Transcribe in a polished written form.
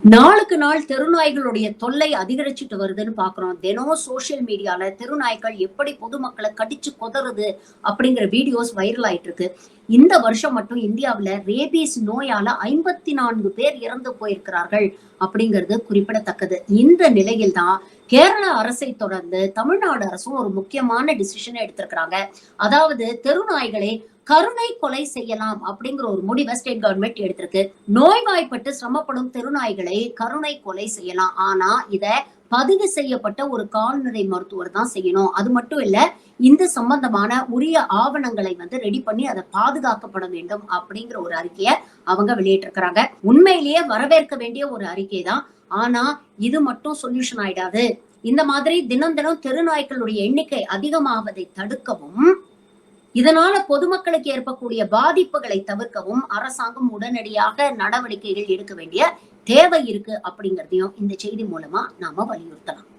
நாளுக்கு நாள் தெருநாய்களுடைய தொல்லை அதிகரிச்சுட்டு வருதுன்னு பாக்குறோம். தினம் சோசியல் மீடியால தெருநாய்கள் எப்படி பொதுமக்களை கடிச்சு கொதறுது அப்படிங்கிற வீடியோஸ் வைரல் ஆயிட்டு இருக்கு. இந்த வருஷம் மட்டும் இந்தியாவுல ரேபீஸ் நோயால 54 பேர் இறந்து போயிருக்கிறார்கள் அப்படிங்கிறது குறிப்பிடத்தக்கது. இந்த நிலையில் தான் கேரள அரசை தொடர்ந்து தமிழ்நாடு அரசும் ஒரு முக்கியமான டிசிஷன் எடுத்திருக்கிறாங்க. அதாவது தெருநாய்களை கருணை கொலை செய்யலாம் அப்படிங்கிற ஒரு முடிவை ஸ்டேட் கவர்மெண்ட் எடுத்திருக்கு. நோய்வாய்ப்பட்டு சிரமப்படும் தெருநாய்களை கருணை கொலை செய்யலாம். ஆனா இத பதிவு செய்யப்பட்ட ஒரு கால்நடை மருத்துவர் தான் செய்யணும். அது மட்டும் இல்ல, இந்த சம்பந்தமான உரிய ஆவணங்களை ரெடி பண்ணி அதை பாதுகாக்கப்பட வேண்டும் அப்படிங்கிற ஒரு அறிக்கையை அவங்க வெளியிட்டிருக்கிறாங்க. உண்மையிலேயே வரவேற்க வேண்டிய ஒரு அறிக்கை தான். ஆனா இது மட்டும் சொல்யூஷன் ஆயிடாது. இந்த மாதிரி தினம் தினம் தெருநாய்களுடைய எண்ணிக்கை அதிகமாவதை தடுக்கவும், இதனால பொதுமக்களுக்கு ஏற்படக்கூடிய பாதிப்புகளை தவிர்க்கவும் அரசாங்கம் உடனடியாக நடவடிக்கைகள் எடுக்க வேண்டிய தேவை இருக்கு அப்படிங்கறதையும் இந்த செய்தி மூலமா நாம வலியுறுத்தலாம்.